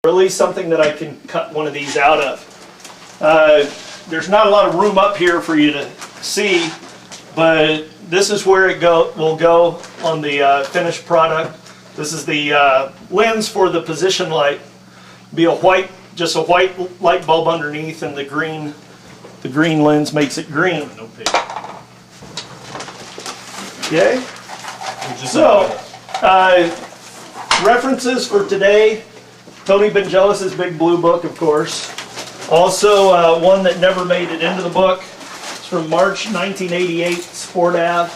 or at least something that I can cut one of these out of. There's not a lot of room up here for you to see, but this is where it will go on the finished product. This is the lens for the position light. Be a white, just a white light bulb underneath, and the green lens makes it green. Okay. So, references for today: Tony Benjelis's Big Blue Book, of course. Also, one that never made it into the book. It's from March 1988. Sport Av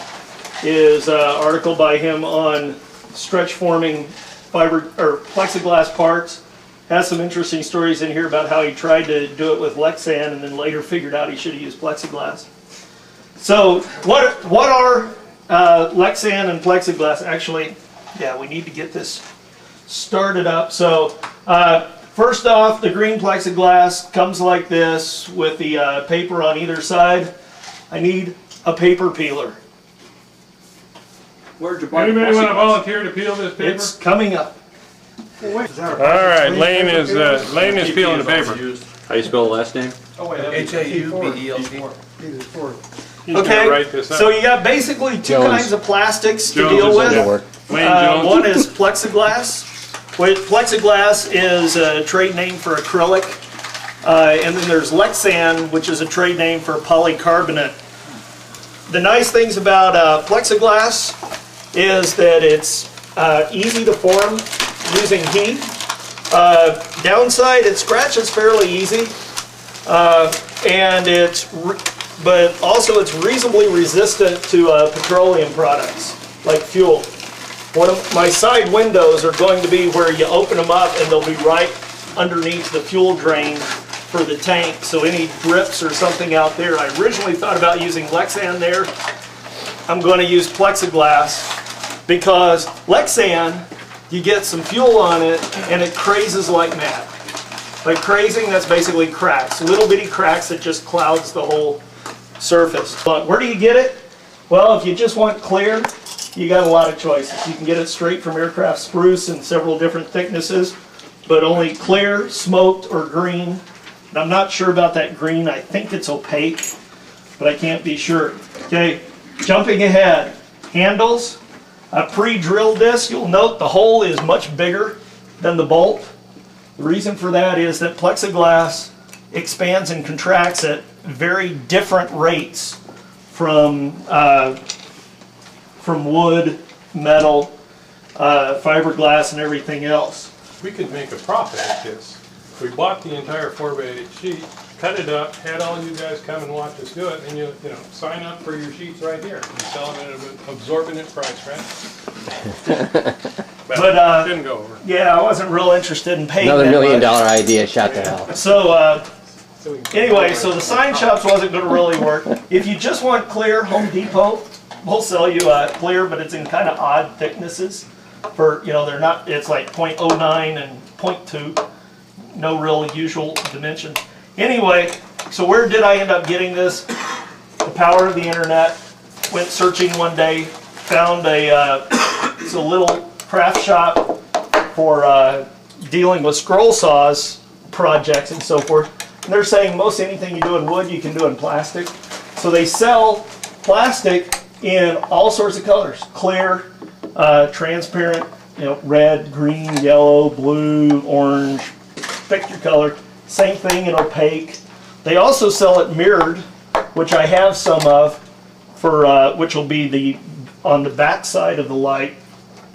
is an article by him on stretch forming fiber or plexiglass parts. Has some interesting stories in here about how he tried to do it with Lexan and then later figured out he should have used plexiglass. So what are Lexan and plexiglass? Actually, yeah, we need to get this started up. So first off, the green plexiglass comes like this with the paper on either side. I need a paper peeler. Where'd you buy Anybody want to volunteer to peel this paper? It's coming up. All right, Lane is peeling the paper. How do you spell the last name? H-A-U-B-E-L-T. Okay, so you got basically two kinds of plastics to deal with. One is plexiglass. Plexiglass is a trade name for acrylic. And then there's Lexan, which is a trade name for polycarbonate. The nice things about plexiglass is that it's easy to form using heat. Downside, it scratches fairly easy, but also it's reasonably resistant to petroleum products like fuel. One of my side windows are going to be where you open them up and they'll be right underneath the fuel drain for the tank, so any drips or something out there. I originally thought about using Lexan there. I'm going to use plexiglass because Lexan, you get some fuel on it and it crazes like mad. Like crazing, that's basically cracks, little bitty cracks that just clouds the whole surface. But where do you get it? Well, if you just want clear, you got a lot of choices. You can get it straight from aircraft spruce in several different thicknesses, but only clear, smoked, or green. And I'm not sure about that green. I think it's opaque, but I can't be sure. Okay, jumping ahead. Handles. I pre-drilled this. You'll note the hole is much bigger than the bolt. The reason for that is that plexiglass expands and contracts at very different rates from wood, metal, fiberglass, and everything else. We could make a profit at this. We bought the entire 4x8 sheet, cut it up, had all you guys come and watch us do it, and you know, sign up for your sheets right here. You sell them at an absorbent price, right? but didn't go over. Yeah, I wasn't real interested in paying another that $1 million much. idea shot to hell. So anyway, so the sign shops wasn't going to really work. If you just want clear, Home Depot will sell you clear, but it's in kind of odd thicknesses. For they're not. It's like 0.09 and 0.2. No real usual dimension. Anyway, so where did I end up getting this? The power of the internet. Went searching one day, found it's a little craft shop for dealing with scroll saws projects and so forth. And they're saying most anything you do in wood, you can do in plastic. So they sell plastic in all sorts of colors: clear, transparent, red, green, yellow, blue, orange. Pick your color. Same thing in opaque. They also sell it mirrored, which I have some of, for which will be on the back side of the light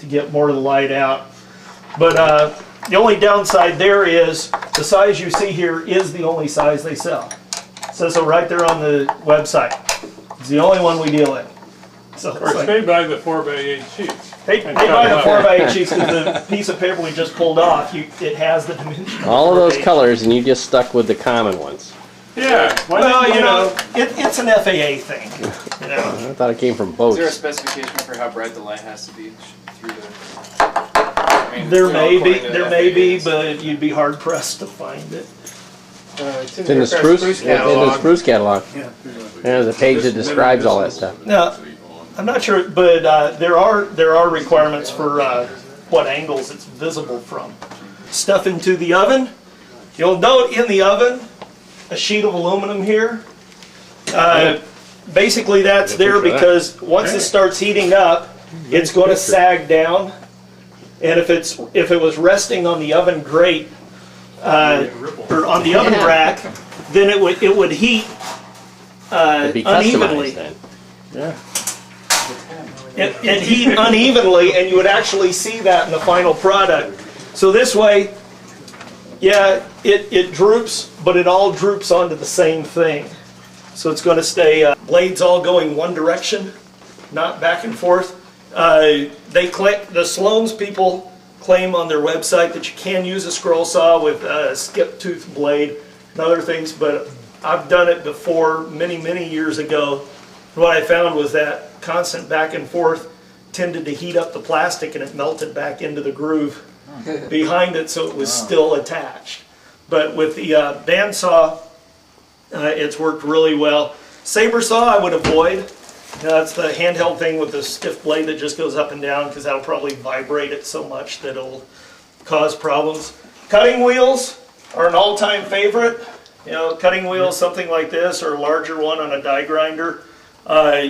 to get more of the light out. But the only downside there is the size you see here is the only size they sell. It says so right there on the website. It's the only one we deal in. So Of course, they buy the 4x8 sheets. They buy the 4x8 sheets because the piece of paper we just pulled off, it has the dimension. All of those colors, and you just stuck with the common ones. Yeah. Well, it's an FAA thing. I thought it came from boats. Is there a specification for how bright the light has to be through the? There may be, but you'd be hard pressed to find it. It's in the spruce catalog. In the spruce catalog. Yeah. There's a page that describes all that stuff. Now, I'm not sure, but there are requirements for what angles it's visible from. stuff into the oven. You'll note in the oven a sheet of aluminum here. Basically that's there because once it starts heating up, it's going to sag down. And if it was resting on the oven grate or on the oven rack, then it would heat It'd be unevenly. customized then. Yeah. It heat unevenly, and you would actually see that in the final product. So this way, yeah, it droops, but it all droops onto the same thing. So it's going to stay, blades all going one direction, not back and forth. The Sloan's people claim on their website that you can use a scroll saw with a skip tooth blade and other things, but I've done it before many, many years ago. What I found was that constant back and forth tended to heat up the plastic and it melted back into the groove behind it, so it was still attached. But with the bandsaw, it's worked really well. Saber saw I would avoid. That's the handheld thing with the stiff blade that just goes up and down because that'll probably vibrate it so much that it'll cause problems. Cutting wheels are an all-time favorite. You know, cutting wheels, something like this, or a larger one on a die grinder,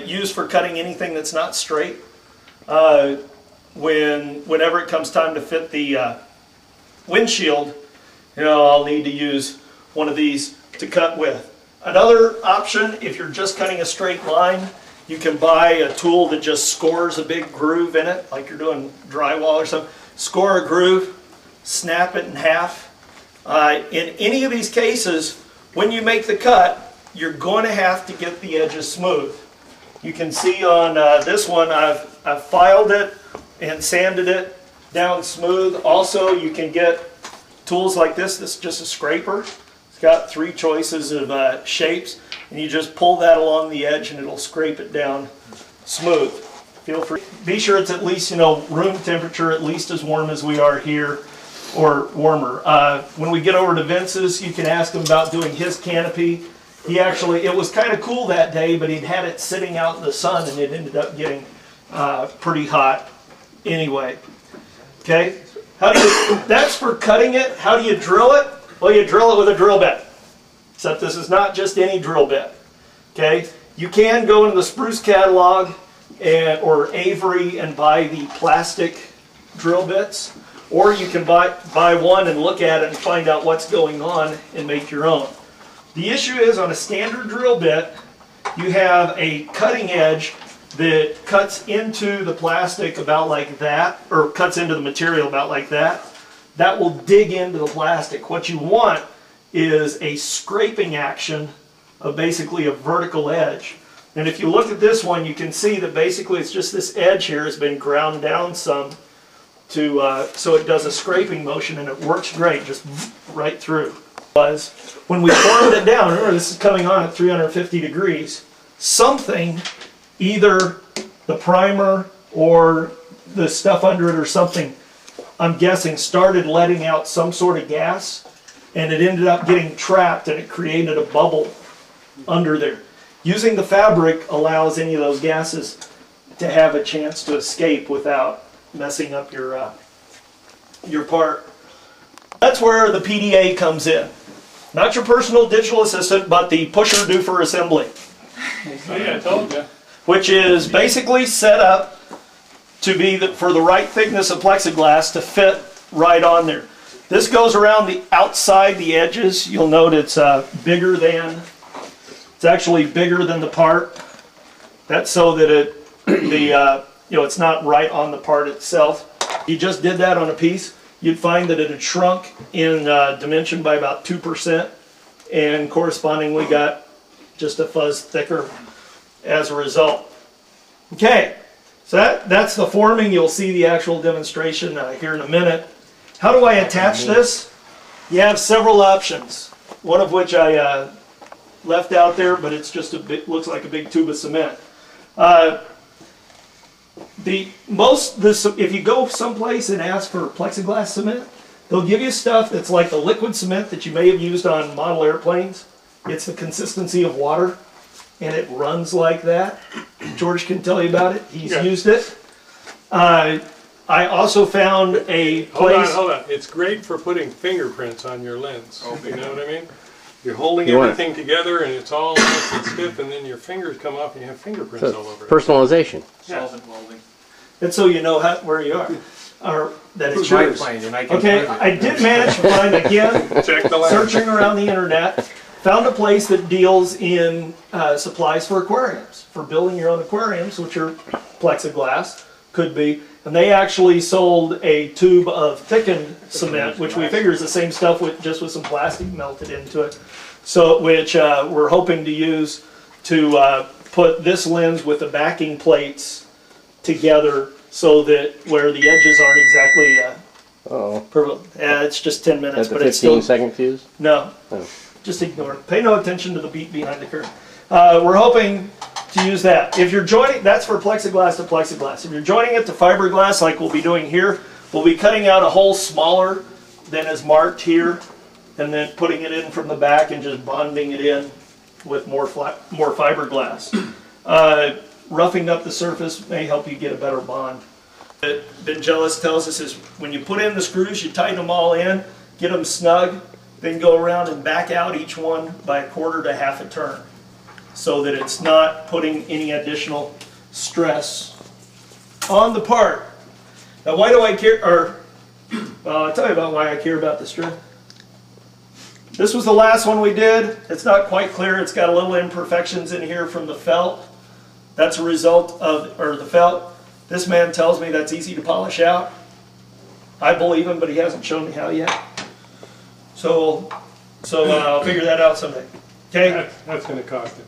used for cutting anything that's not straight. Whenever it comes time to fit the windshield, you know, I'll need to use one of these to cut with. Another option, if you're just cutting a straight line, you can buy a tool that just scores a big groove in it, like you're doing drywall or something. Score a groove, snap it in half. In any of these cases, when you make the cut, you're going to have to get the edges smooth. You can see on this one, I've filed it and sanded it down smooth. Also, you can get tools like this. This is just a scraper. It's got 3 choices of shapes, and you just pull that along the edge and it'll scrape it down smooth. Feel free. Be sure it's at least, you know, room temperature, at least as warm as we are here, or warmer. When we get over to Vince's, you can ask him about doing his canopy. He actually, it was kind of cool that day, but he'd had it sitting out in the sun and it ended up getting pretty hot anyway. Okay, that's for cutting it. How do you drill it? Well, you drill it with a drill bit. Except this is not just any drill bit. Okay, you can go into the Spruce catalog or Avery and buy the plastic drill bits, or you can buy one and look at it and find out what's going on and make your own. The issue is, on a standard drill bit, you have a cutting edge that cuts into the plastic about like that, or cuts into the material about like that. That will dig into the plastic. What you want is a scraping action of basically a vertical edge. And if you look at this one, you can see that basically it's just this edge here has been ground down some to so it does a scraping motion, and it works great, just right through. When we formed it down, remember this is coming on at 350 degrees, something, either the primer or the stuff under it or something, I'm guessing, started letting out some sort of gas, and it ended up getting trapped and it created a bubble under there. Using the fabric allows any of those gases to have a chance to escape without messing up your part. That's where the PDA comes in. Not your personal digital assistant, but the pusher doofer assembly. Oh yeah, I told you. Which is basically set up to be for the right thickness of plexiglass to fit right on there. This goes around the outside, the edges. You'll note it's bigger than, it's actually bigger than the part. That's so that it's not right on the part itself. You just did that on a piece, you'd find that it had shrunk in dimension by about 2%, and correspondingly got just a fuzz thicker as a result. Okay, so that's the forming. You'll see the actual demonstration here in a minute. How do I attach this? You have several options, one of which I left out there, but it's just looks like a big tube of cement. If you go someplace and ask for plexiglass cement, they'll give you stuff that's like the liquid cement that you may have used on model airplanes. It's the consistency of water, and it runs like that. George can tell you about it. He's used it. I also found a Hold place. on. It's great for putting fingerprints on your lens. You know what I mean? You're holding You want everything together and it's all nice and stiff, and then your fingers come off and you have fingerprints all over it. Personalization. Solvent welding. And so you know where you are, or that it's My yours. plane, and I can Okay, prove it. I did manage to find again, Check the lens. searching around the internet, found a place that deals in supplies for aquariums, for building your own aquariums, which are plexiglass, could be. And they actually sold a tube of thickened cement, which we figure is the same stuff with just with some plastic melted into it. So, which we're hoping to use to put this lens with the backing plates together, so that where the edges aren't exactly. Uh-oh. It's just 10 minutes, That's the but it's still 15-second fuse? no. Oh. Just ignore it. Pay no attention to the beat behind the curtain. We're hoping to use that. If you're joining, that's for plexiglass to plexiglass. If you're joining it to fiberglass, like we'll be doing here, we'll be cutting out a hole smaller than is marked here, and then putting it in from the back and just bonding it in with more fiberglass. Roughing up the surface may help you get a better bond. Ben Jealous tells us is when you put in the screws, you tighten them all in, get them snug, then go around and back out each one by a quarter to half a turn, so that it's not putting any additional stress on the part. Now, why do I care, I'll tell you about why I care about the stress. This was the last one we did. It's not quite clear. It's got a little imperfections in here from the felt. That's a result of, the felt. This man tells me that's easy to polish out. I believe him, but he hasn't shown me how yet. So I'll figure that out someday. Okay? That's going to cost it.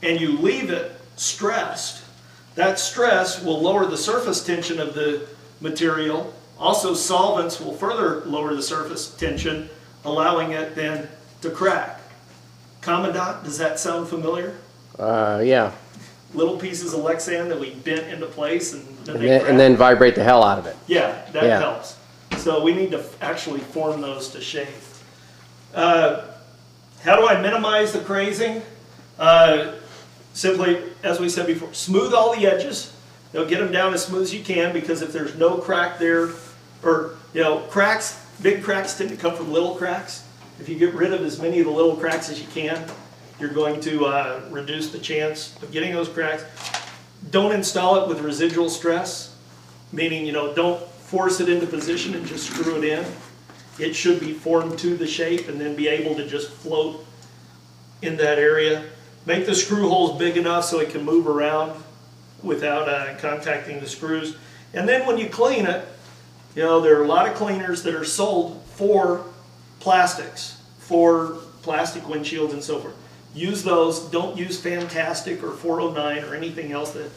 And you leave it stressed. That stress will lower the surface tension of the material. Also, solvents will further lower the surface tension, allowing it then to crack. Commandant, does that sound familiar? Yeah. Little pieces of Lexan that we bent into place and then they crack. And then vibrate the hell out of it. Yeah, that Yeah. helps. So we need to actually form those to shape. How do I minimize the crazing? Simply, as we said before, smooth all the edges. Get them down as smooth as you can, because if there's no crack there, or cracks, big cracks tend to come from little cracks. If you get rid of as many of the little cracks as you can, you're going to reduce the chance of getting those cracks. Don't install it with residual stress, meaning don't force it into position and just screw it in. It should be formed to the shape and then be able to just float in that area. Make the screw holes big enough so it can move around without contacting the screws. And then when you clean it, there are a lot of cleaners that are sold for plastics, for plastic windshields and so forth. Use those. Don't use Fantastic or 409 or anything else that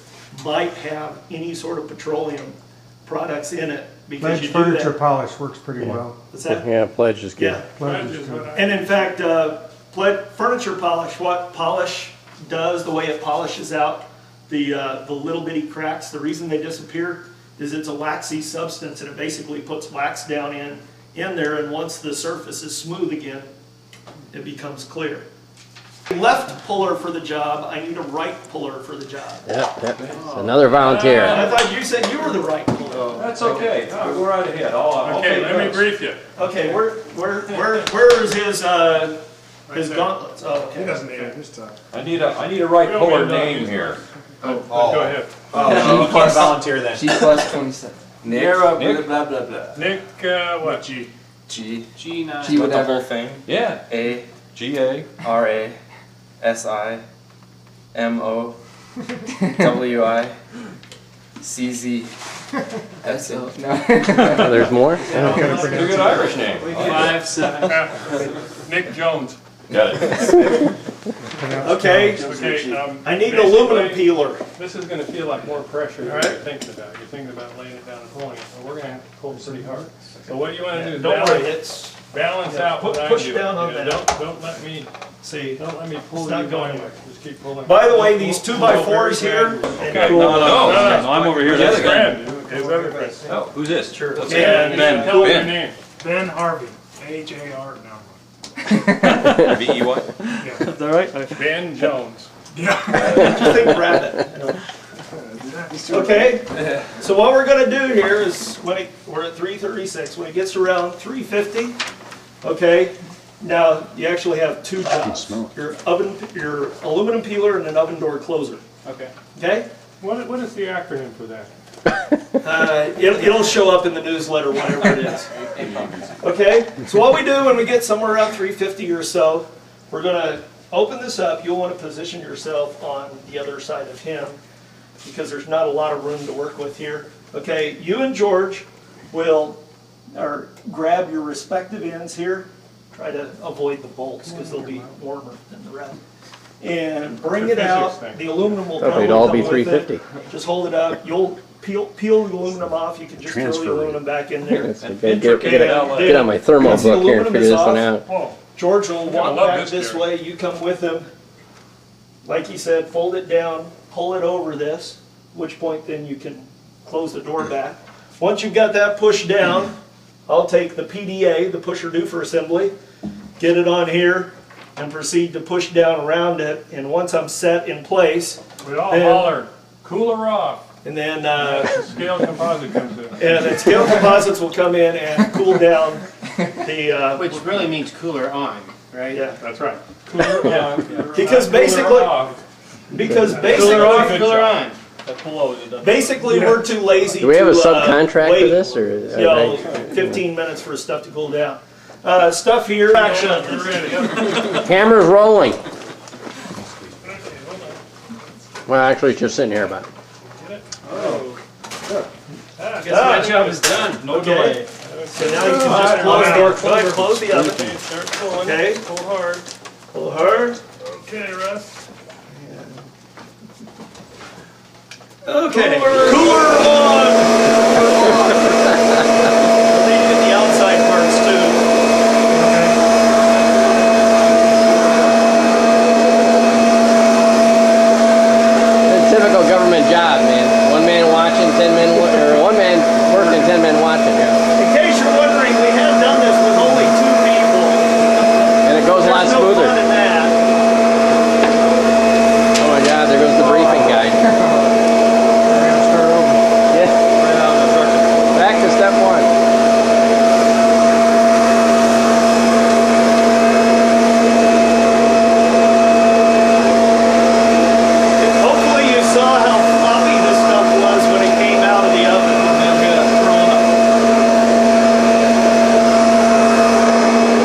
might have any sort of petroleum products in it, because Pledge you do furniture that. polish works pretty well. What's that? Yeah, Pledge is good. Yeah. Pledge That is is good. what I- And in fact, furniture polish, what polish does, the way it polishes out the little bitty cracks, the reason they disappear is it's a waxy substance, and it basically puts wax down in there, and once the surface is smooth again, it becomes clear. Left puller for the job, I need a right puller for the job. Yep. Another volunteer. I thought you said you were the right puller. That's okay. Go right ahead. I'll Okay, take let me notes. brief you. Okay, where is his gauntlets? Oh, He okay. doesn't need it this time. I need a right puller name here. Go ahead. Oh, you can't volunteer then. G plus 27. Nick. Blah, Nick. blah, blah, blah. Nick, what? G. G9. G whatever. Yeah. A G-A. R A S I M O W I C Z S O. No. Oh, there's more? Pretty good Irish name. 5, 7. Nick Jones. Got it. Okay, Okay, I need an aluminum peeler. this is gonna feel like more pressure than All right. you're thinking about. You're thinking about laying it down and pulling it, but we're gonna have to pull pretty hard. So what you wanna do is Don't worry, balance out what I push do. down on You know, that. Don't let me See. pull It's not you going my way. anywhere. Just keep pulling. By the way, these Pull 2x4s very here. gradually. and Okay. cool- No, I'm over here. That's friend. His other friend. Oh, who's this? Sure. And Ben. Tell me your Ben. name. Ben Harvey, H-A-R, no. V-E-Y? Is that right? Ben Jones. Yeah. Just think rabbit. Do that. Okay, so what we're gonna do here is, we're at 336, when it gets around 350, okay, now you actually have two jobs. Your aluminum peeler and an oven door closer, Okay. okay? What is the acronym for that? It'll show up in the newsletter, whatever it is. Okay, so what we do when we get somewhere around 350 or so, we're gonna open this up. You'll want to position yourself on the other side of him because there's not a lot of room to work with here. Okay, you and George will grab your respective ends here. Try to avoid the bolts because they'll be warmer than the rest. And bring it out. The aluminum will Thought come they'd all be with it. 350. Just hold it up. You'll peel the aluminum off. You can just throw the aluminum back in there. Get on my thermal Once the book here and aluminum figure is this one off, out. Oh, George will walk love back this, this Gary. way. You come with him. Like he said, fold it down, pull it over this, at which point then you can close the door back. Once you've got that pushed down, I'll take the PDA, the pusher doofer assembly, get it on here, and proceed to push down around it. And once I'm set in place, we all And- holler, cooler off. and then Scale composite comes in. and then scale composites will come in and cool down the Which really means cooler on, right? yeah. That's right. Cooler on. Because Cooler basically, off. because Cooler basically, off, Good cooler job. on. basically we're too lazy Do we have a to subcontract for wait, this, or? you know, 15 minutes for stuff to cool down. Stuff here. Action. You're ready. Camera's rolling. Well, actually, it's just sitting here, but. Guess my job is done. No Okay. delay. So now you can just close the oven. Okay, start pulling. Okay. Pull hard. Pull hard. Okay, Russ. Okay. Cooler on. I think you get the outside parts too. It's a typical government job, man. One man watching, 10 men, or one man working, 10 men watching. Yeah. In case you're wondering, we have done this with only 2 people. And it goes a lot There's no smoother. fun in that. Oh my God, there goes the briefing guide. Yeah. Back to step 1. Hopefully you saw how floppy this stuff was when it came out of the oven.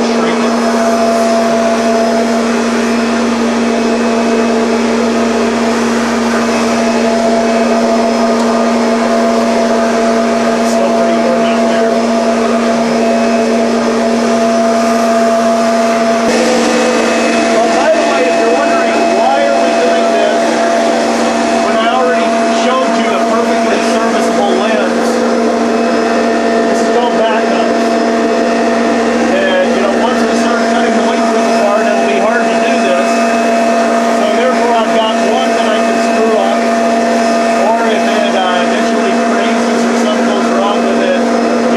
Shrink it. Still pretty warm out there. Well, by the way, if you're wondering why are we doing this when I already showed you a perfectly serviceable lens, this is called backup. And you know, once we start cutting the wingtip apart, it'll be hard to do this. So therefore, I've got one that I can screw up, or if it eventually freezes or something goes wrong with it,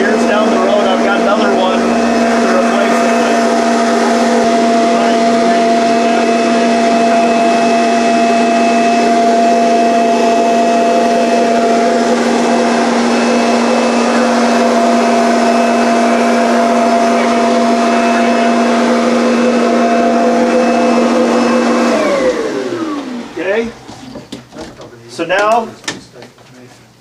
years down the road, I've got another one to replace it with. Okay? So now,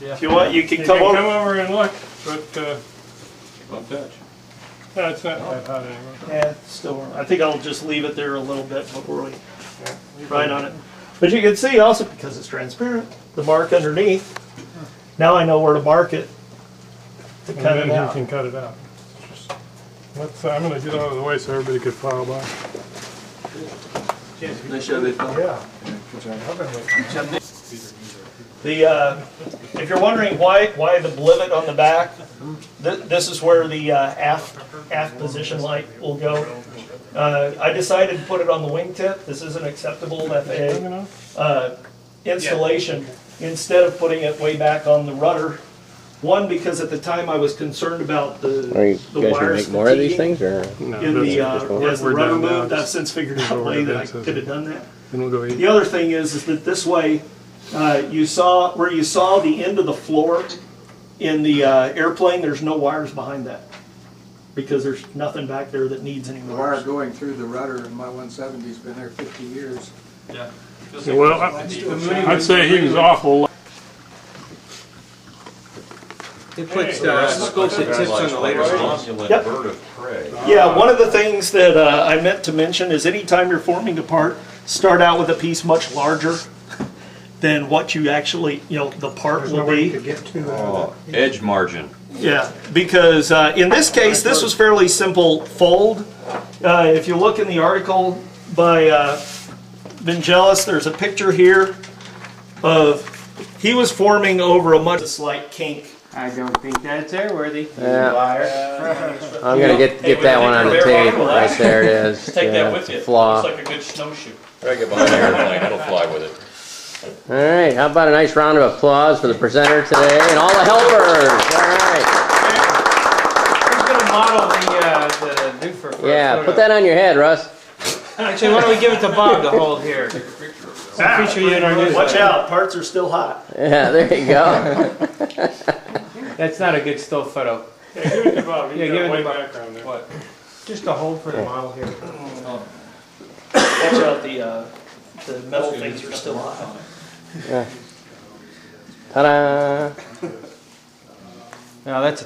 if you want, you can You come can come over. over and look, but Don't touch. no, it's not that hot anymore. Yeah, it's still warm. I think I'll just leave it there a little bit before we write on it. But you can see also, because it's transparent, the mark underneath. Now I know where to mark it to And cut then it you out. can cut it out. Just- I'm gonna get out of the way so everybody could file by. Nice job, they fell. Yeah. If you're wondering why the blivet on the back, this is where the aft position light will go. I decided to put it on the wingtip. This isn't acceptable FAA installation. Instead of putting it way back on the rudder. One, because at the time I was concerned about Are you the guys gonna wires make more of these fatiguing things, or? No, in the as the we're rudder done now. moved. I've since figured out a way that I could have done that. Then we'll go eat. The other thing is that this way, you saw the end of the floor in the airplane, there's no wires behind that. Because there's nothing back there that needs any The wire wires. going through the rudder in my 170's been there 50 years. Yeah, well, I'd say he was awful. They put scopes and tips on the later ones. Yep. Bird of prey. Yeah, one of the things that I meant to mention is anytime you're forming a part, start out with a piece much larger than what you actually, the part There's will nowhere you be. could get to. Oh, edge margin. Yeah, because in this case, this was fairly simple fold. If you look in the article by Vangelis, there's a picture here of, he was forming over a much slight kink. I don't think that's airworthy. Yeah. Liar. I'm gonna get that one on the tape. Right there it is. Take Yeah, that with it's a you. Flaw. Looks like a good snowshoe. Try to get behind the airplane, it'll fly with it. All right, how about a nice round of applause for the presenter today and all the helpers? All right. Who's gonna model the new for Yeah, put that on your head, Russ. Actually, why don't we give it to Bob to hold here? Feature you in our newsletter. Watch out, parts are still hot. Yeah, there you go. That's not a good still photo. Yeah, give it to Bob, Yeah, he's give got it a white to Bob. background there. What? Just a hold for the model here. Watch out, the metal things are still hot. Ta-da! No, that's a